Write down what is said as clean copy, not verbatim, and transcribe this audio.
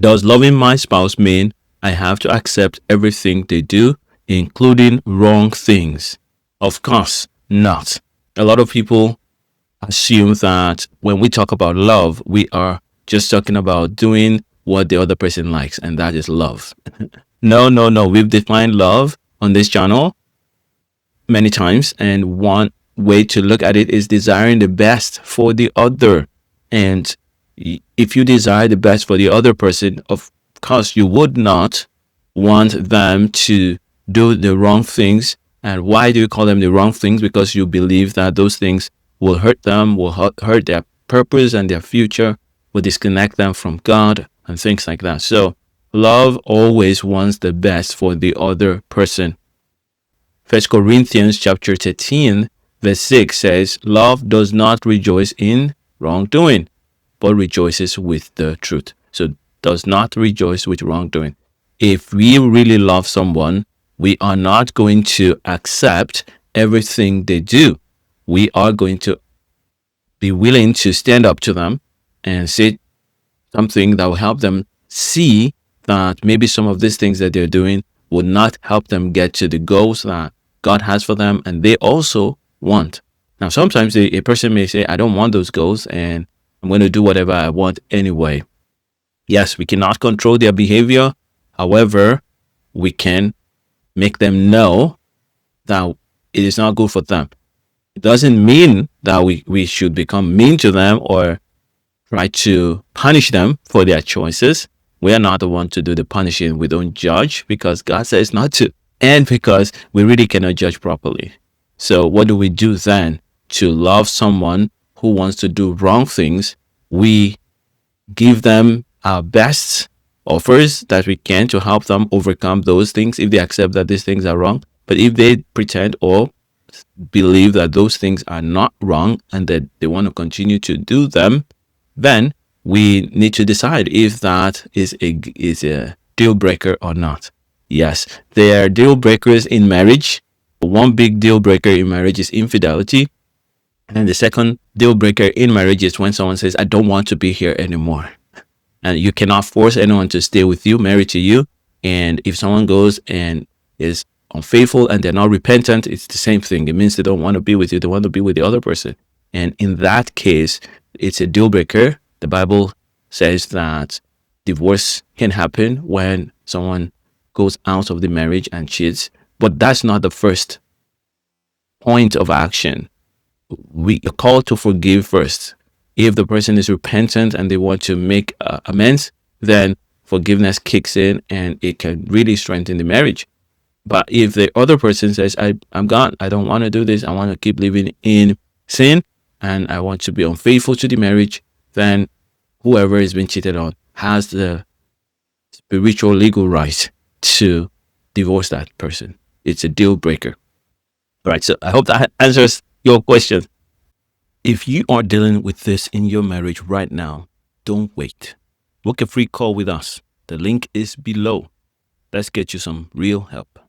Does loving my spouse mean I have to accept everything they do, including wrong things? Of course not. A lot of people assume that when we talk about love, we are just talking about doing what the other person likes, and that is love. No, no, no. We've defined love on this channel many times, and one way to look at it is desiring the best for the other. And if you desire the best for the other person, of course, you would not want them to do the wrong things. And why do you call them the wrong things? Because you believe that those things will hurt them, will hurt their purpose and their future, will disconnect them from God and things like that. So love always wants the best for the other person. 1 Corinthians chapter 13, verse 6 says, love does not rejoice in wrongdoing, but rejoices with the truth. So does not rejoice with wrongdoing. If we really love someone, we are not going to accept everything they do. We are going to be willing to stand up to them and say something that will help them see that maybe some of these things that they're doing would not help them get to the goals that God has for them and they also want. Now, sometimes a person may say, I don't want those goals and I'm going to do whatever I want anyway. Yes, we cannot control their behavior. However, we can make them know that it is not good for them. It doesn't mean that we should become mean to them or try to punish them for their choices. We are not the one to do the punishing. We don't judge because God says not to, and because we really cannot judge properly. So what do we do then to love someone who wants to do wrong things? We give them our best offers that we can to help them overcome those things if they accept that these things are wrong. But if they pretend or believe that those things are not wrong and that they want to continue to do them, then we need to decide if that is a deal breaker or not. Yes, there are deal breakers in marriage. One big deal breaker in marriage is infidelity. And the second deal breaker in marriage is when someone says, I don't want to be here anymore. And you cannot force anyone to stay with you, married to you. And if someone goes and is unfaithful and they're not repentant, it's the same thing. It means they don't want to be with you. They want to be with the other person. And in that case, it's a deal breaker. The Bible says that divorce can happen when someone goes out of the marriage and cheats. But that's not the first point of action. We are called to forgive first. If the person is repentant and they want to make amends, then forgiveness kicks in and it can really strengthen the marriage. But if the other person says, I'm gone, I don't want to do this, I want to keep living in sin, and I want to be unfaithful to the marriage, then whoever is being cheated on has the spiritual legal right to divorce that person. It's a deal breaker. All right, so I hope that answers your question. If you are dealing with this in your marriage right now, don't wait. Book a free call with us. The link is below. Let's get you some real help.